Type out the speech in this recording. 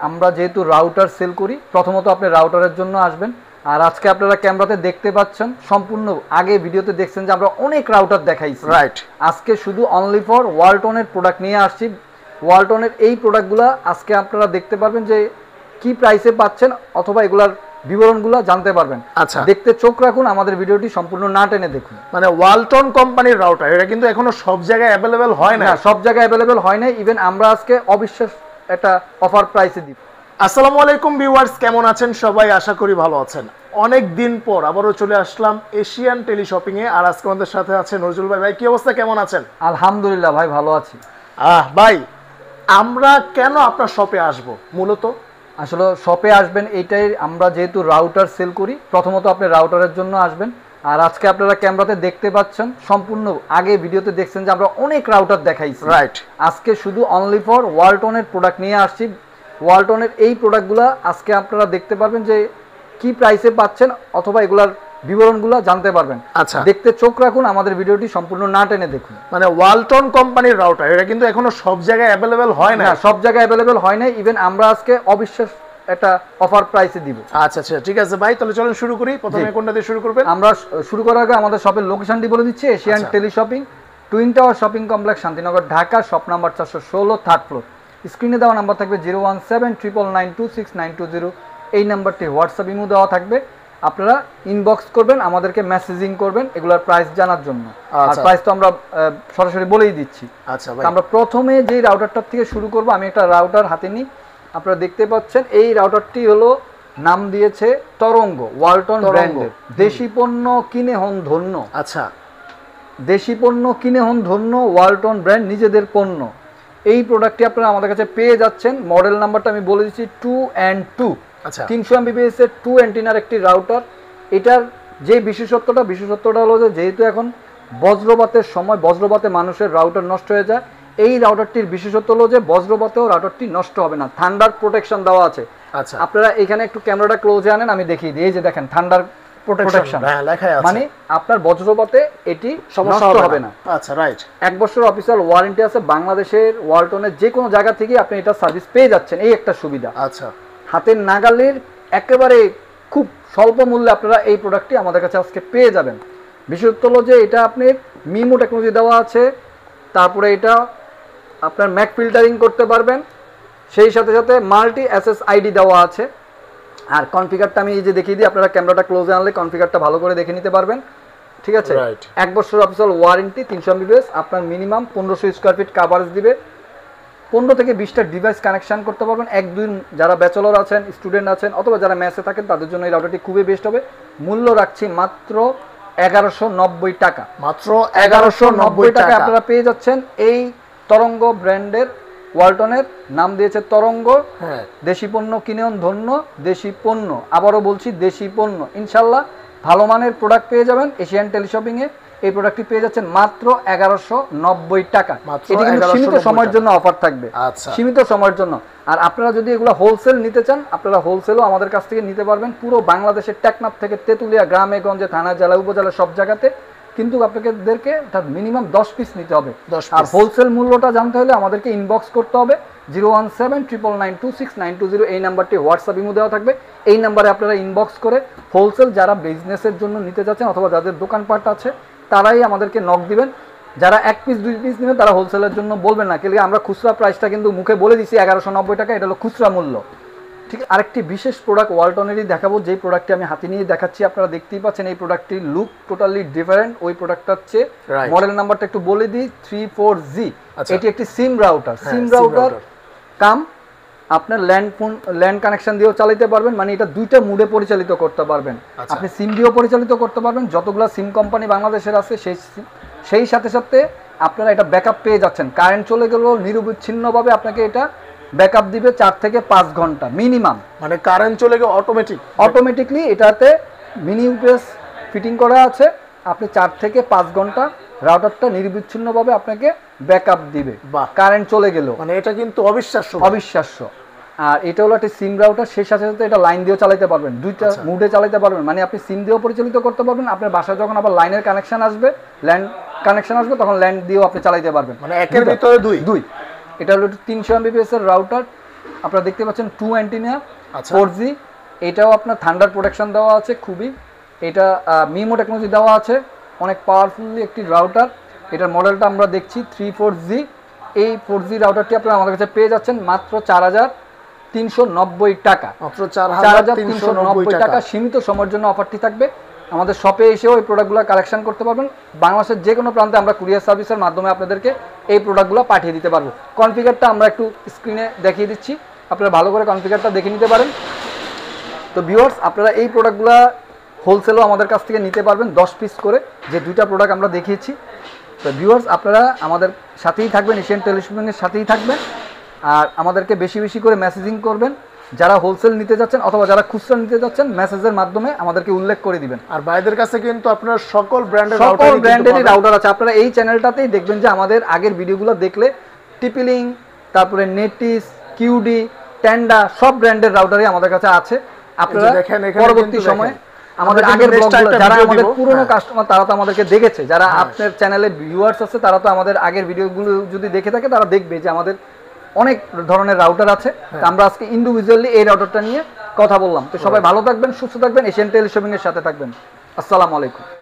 আমরা যেহেতু router sell করি, প্রথমত আপনি রাউটারের জন্য আসবেন। আর আজকে আপনারা ক্যামেরাতে দেখতে পাচ্ছেন, সম্পূর্ণ আগে ভিডিওতে দেখছেন যে আমরা অনেক রাউটার দেখাইছি, রাইট। আজকে শুধু অনলি ফর ওয়ালটনের প্রোডাক্ট নিয়ে আসছি। ওয়ালটনের এই প্রোডাক্টগুলো আজকে আপনারা দেখতে পারবেন যে কি প্রাইসে পাচ্ছেন, অথবা এগুলার বিবরণগুলো জানতে পারবেন। আচ্ছা, দেখতে চোখ রাখুন, আমাদের ভিডিওটি সম্পূর্ণ না টেনে দেখুন। মানে ওয়ালটন কোম্পানির রাউটার, এটা কিন্তু এখনো সব জায়গায় অ্যাভেলেবেল হয় না। সব জায়গায় অ্যাভেলেবেল হয় না, ইভেন আমরা আজকে অবিশ্বাস একটা অফার প্রাইসে দিব। আসসালামু আলাইকুম ভিউয়ার্স, কেমন আছেন সবাই? আশা করি ভালো আছেন। অনেক দিন পর আবারও চলে আসলাম এশিয়ান টেলিশপিং এ, আর আজকে আমাদের সাথে আছে নজরুল ভাই। ভাই কি অবস্থা, কেমন আছেন? আলহামদুলিল্লাহ ভাই, ভালো আছি। ভাই, আমরা কেন আপনার শপে আসব? মূলত আসলে শপে আসবেন এইটাই, আমরা যেহেতু রাউটার সেল করি, প্রথমত আপনি রাউটারের জন্য আসবেন। আর আজকে আপনারা ক্যামেরাতে দেখতে পাচ্ছেন, সম্পূর্ণ আগে ভিডিওতে দেখছেন যে আমরা অনেক রাউটার দেখাইছি, রাইট। আজকে শুধু অনলি ফর ওয়ালটনের প্রোডাক্ট নিয়ে আসছি। ওয়ালটনের এই প্রোডাক্টগুলো আজকে আপনারা দেখতে পারবেন যে কি প্রাইসে পাচ্ছেন, অথবা এগুলার বিবরণগুলো জানতে পারবেন। আচ্ছা, দেখতে চোখ রাখুন, আমাদের ভিডিওটি সম্পূর্ণ না টেনে দেখুন। মানে ওয়ালটন কোম্পানির রাউটার, এটা কিন্তু এখনো সব জায়গায় অ্যাভেলেবেল হয় না। সব জায়গায় অ্যাভেলেবেল হয় না, ইভেন আমরা আজকে অবিশ্বাস একটা অফার প্রাইসে দিব। আচ্ছা আচ্ছা, ঠিক আছে ভাই, তাহলে চলুন শুরু করি। প্রথমে কোনটা দিয়ে শুরু করবেন? আমরা শুরু করার আগে আমাদের শপের লোকেশনটি বলে দিচ্ছি। Asian teleshopping, twin tower shopping complex, Shantinagar, Dhaka. Shop number 416, third floor. স্ক্রিনে দেওয়া নাম্বার থাকবে 01799926920। এই নাম্বারটি হোয়াটসঅ্যাপ ইমো দেওয়া থাকবে। আপনারা ইনবক্স করবেন, আমাদেরকে মেসেজিং করবেন এগুলোর প্রাইস জানার জন্য। আর প্রাইস তো আমরা সরাসরি বলেই দিচ্ছি। আচ্ছা ভাই, আমরা প্রথমে যে রাউটারটার থেকে শুরু করব, আমি একটা রাউটার হাতে নিই। আপনারা দেখতে পাচ্ছেন এই রাউটারটি হলো, নাম দিয়েছে তরঙ্গ, ওয়ালটন ব্র্যান্ডের। দেশি পণ্য কিনে হন ধন্য। আচ্ছা, দেশি পণ্য কিনে হন ধন্য, ওয়ালটন ব্র্যান্ড, নিজেদের পণ্য। এই প্রোডাক্টটি আপনারা আমাদের কাছে পেয়ে যাচ্ছেন। মডেল নাম্বারটা আমি বলে দিচ্ছি 2N2। আচ্ছা, 300 MBPS এর 2 অ্যান্টিনার একটি রাউটার। এটার যে বিশেষত্বটা হলো যে, যেহেতু এখন বজ্রপাতের সময়, বজ্রপাতে মানুষের রাউটার নষ্ট হয়ে যায়। এই রাউটারটির বিশেষত্ব হলো যে বজ্রপাতেও রাউটারটি নষ্ট হবে না, থান্ডার প্রোটেকশন দেওয়া আছে। আচ্ছা, আপনারা এখানে একটু ক্যামেরাটা ক্লোজে আনেন, আমি দেখিয়ে দিই। এই যে দেখেন, থান্ডার প্রোটেকশন, মানে আপনার বজ্রপাতে এটি নষ্ট হবে না। আচ্ছা, রাইট। 1 বছর অফিসিয়াল ওয়ারেন্টি আছে। বাংলাদেশের ওয়ালটনের যে কোনো জায়গা থেকে আপনি এটা সার্ভিস পেয়ে যাচ্ছেন, এই একটা সুবিধা। আচ্ছা, হাতের নাগালের একেবারে খুব স্বল্প মূল্যে আপনারা এই প্রোডাক্টটি আমাদের কাছে আজকে পেয়ে যাবেন। বিশেষত হলো যে এটা আপনার মিমো টেকনোলজি দেওয়া আছে, তারপরে এটা আপনার ম্যাক ফিল্টারিং করতে পারবেন, সেই সাথে সাথে মাল্টি SSID দেওয়া আছে। আর কনফিগারটা আমি এই যে দেখিয়ে দিই, আপনারা ক্যামেরাটা ক্লোজে আনলে কনফিগারটা ভালো করে দেখে নিতে পারবেন। ঠিক আছে, 1 বছর অফিসিয়াল ওয়ারেন্টি, 300 MBPS, আপনার মিনিমাম 1500 স্কোয়ার ফিট কাভারেজ দিবে। 15 থেকে 20টা ডিভাইস কানেকশন করতে পারবেন। 1-2 যারা ব্যাচেলর আছেন, স্টুডেন্ট আছেন, অথবা যারা মেসে থাকেন, তাদের জন্য এই রাউটারটি খুবই বেস্ট হবে। মূল্য রাখছি মাত্র 1190 টাকা। মাত্র 1190 টাকা আপনারা পেয়ে যাচ্ছেন এই তরঙ্গ ব্র্যান্ডের, ওয়ালটনের, নাম দিয়েছে তরঙ্গ। হ্যাঁ, দেশি পণ্য কিনেন ধন্য, দেশি পণ্য, আবারও বলছি দেশি পণ্য। ইনশাল্লাহ ভালো মানের প্রোডাক্ট পেয়ে যাবেন এশিয়ান টেলিশপিং এ। এই প্রোডাক্টটি পেয়ে যাচ্ছেন মাত্র 1190 টাকা। এটি কিন্তু সীমিত সময়ের জন্য অফার থাকবে, সীমিত সময়ের জন্য। আর আপনারা যদি এগুলো হোলসেল নিতে চান, আপনারা হোলসেলও আমাদের কাছ থেকে নিতে পারবেন। পুরো বাংলাদেশের টেকনাফ থেকে তেতুলিয়া, গ্রামে গঞ্জে, থানা, জেলা, উপজেলা সব জায়গাতে। কিন্তু আপনাদেরকে তার মিনিমাম 10 পিস নিতে হবে। আর হোলসেল মূল্যটা জানতে হলে আমাদেরকে ইনবক্স করতে হবে 01799926920। এই নাম্বারটি হোয়াটসঅ্যাপ ইমো দেওয়া থাকবে। এই নাম্বারে আপনারা ইনবক্স করে হোলসেল যারা বিজনেসের জন্য নিতে চাচ্ছেন, অথবা যাদের দোকানপাট আছে, তারাই আমাদেরকে নক দিবেন। যারা 1 পিস 2 পিস নেবেন তারা হোলসেলের জন্য বলবেন না, কেন আমরা খুচরা প্রাইসটা কিন্তু মুখে বলে দিচ্ছি 1190 টাকা, এটা হলো খুচরা মূল্য। ঠিক, আরেকটি বিশেষ প্রোডাক্ট ওয়ালটনেরই দেখাবো, যেই প্রোডাক্টটি আমি হাতে নিয়ে দেখাচ্ছি। আপনারা দেখতেই পাচ্ছেন এই প্রোডাক্টটির লুক টোটালি ডিফারেন্ট ওই প্রোডাক্টটার চেয়ে। মডেল নাম্বারটা একটু বলে দিই, 34G। এটি একটি সিম রাউটার। সিম রাউটার কাম আপনার ল্যান্ড কানেকশন দিয়েও চালাতে পারবেন, মানে এটা 2টা মুডে পরিচালিত করতে পারবেন। আপনি সিম দিয়েও পরিচালিত করতে পারবেন, যতগুলো সিম কোম্পানি বাংলাদেশের আছে সেই সাথে সাথে আপনারা এটা ব্যাকআপ পেয়ে যাচ্ছেন। কারেন্ট চলে গেলেও নিরবিচ্ছিন্নভাবে আপনাকে এটা ব্যাকআপ দিবে 4 থেকে 5 ঘন্টা মিনিমাম। মানে কারেন্ট চলে গেলে অটোমেটিকলি এটাতে মিনি ইউপিএস ফিটিং করা আছে। আপনি 4 থেকে 5 ঘন্টা রাউটারটা নিরবিচ্ছিন্নভাবে আপনাকে ব্যাকআপ দিবে কারেন্ট চলে গেলেও। মানে এটা কিন্তু অবিশ্বাস্য। আর এটা হলো একটা সিম রাউটার, সেই সাথে সাথে এটা লাইন দিয়েও চালাতে পারবেন, 2টা মুডে চালাতে পারবেন। মানে আপনি সিম দিয়েও পরিচালিত করতে পারবেন, আপনার বাসায় যখন আবার লাইনের কানেকশন আসবে, ল্যান্ড কানেকশন আসবে, তখন ল্যান্ড দিয়েও আপনি চালাতে পারবেন। মানে একের ভিতরে দুই। এটা হলো 300 MBPS এর রাউটার। আপনারা দেখতে পাচ্ছেন 2 অ্যান্টেনা আচ্ছা। 4G, এটাও আপনার থান্ডার প্রোটেকশন দেওয়া আছে খুবই, এটা মিমো টেকনোলজি দেওয়া আছে, অনেক পাওয়ারফুলি একটি রাউটার। এটার মডেলটা আমরা দেখছি 34G। এই 4G রাউটারটি আপনারা আমাদের কাছে পেয়ে যাচ্ছেন মাত্র 4390 টাকা। মাত্র 4390 টাকা সীমিত সময়ের জন্য অফারটি থাকবে। আমাদের শপে এসেও এই প্রোডাক্টগুলো কালেকশন করতে পারবেন। বাংলাদেশের যে কোনো প্রান্তে আমরা কুরিয়ার সার্ভিসের মাধ্যমে আপনাদেরকে এই প্রোডাক্টগুলো পাঠিয়ে দিতে পারবো। কনফিগারটা আমরা একটু স্ক্রিনে দেখিয়ে দিচ্ছি, আপনারা ভালো করে কনফিগারটা দেখে নিতে পারেন। তো ভিউয়ার্স, আপনারা এই প্রোডাক্টগুলো হোলসেলও আমাদের কাছ থেকে নিতে পারবেন 10 পিস করে, যে দুইটা প্রোডাক্ট আমরা দেখিয়েছি। তো ভিউয়ার্স, আপনারা আমাদের সাথেই থাকবেন, এশিয়ান টেলিশপিংয়ের সাথেই থাকবেন, আর আমাদেরকে বেশি বেশি করে মেসেজিং করবেন। যারা হোলসেল নিতে যাচ্ছেন অথবা যারা খুচরা নিতে যাচ্ছেন, মেসেজের মাধ্যমে আমাদেরকে উল্লেখ করে দিবেন। আর ভাইদের কাছে কিন্তু আপনার সকল ব্র্যান্ডের রাউটার আছে। আপনারা এই চ্যানেলটাতেই দেখবেন যে আমাদের আগের ভিডিওগুলো দেখলে টিপিলিং, তারপরে নেটিস, কিউডি, টেন্ডা সব ব্র্যান্ডের রাউটারই আমাদের কাছে আছে। আপনারা পরবর্তী সময়ে আমাদের আগের ব্লগগুলো, যারা আমাদের পুরনো কাস্টমার তারা তো আমাদেরকে দেখেছে, যারা আপনার চ্যানেলে ভিউয়ার্স আছে তারা তো আমাদের আগের ভিডিওগুলো যদি দেখে থাকে তারা দেখবে যে আমাদের অনেক ধরনের রাউটার আছে। আমরা আজকে ইন্ডিভিজুয়ালি এই রাউটারটা নিয়ে কথা বললাম। তো সবাই ভালো থাকবেন, সুস্থ থাকবেন, এশিয়ান টেলিশপিং এর সাথে থাকবেন। আসসালামু আলাইকুম।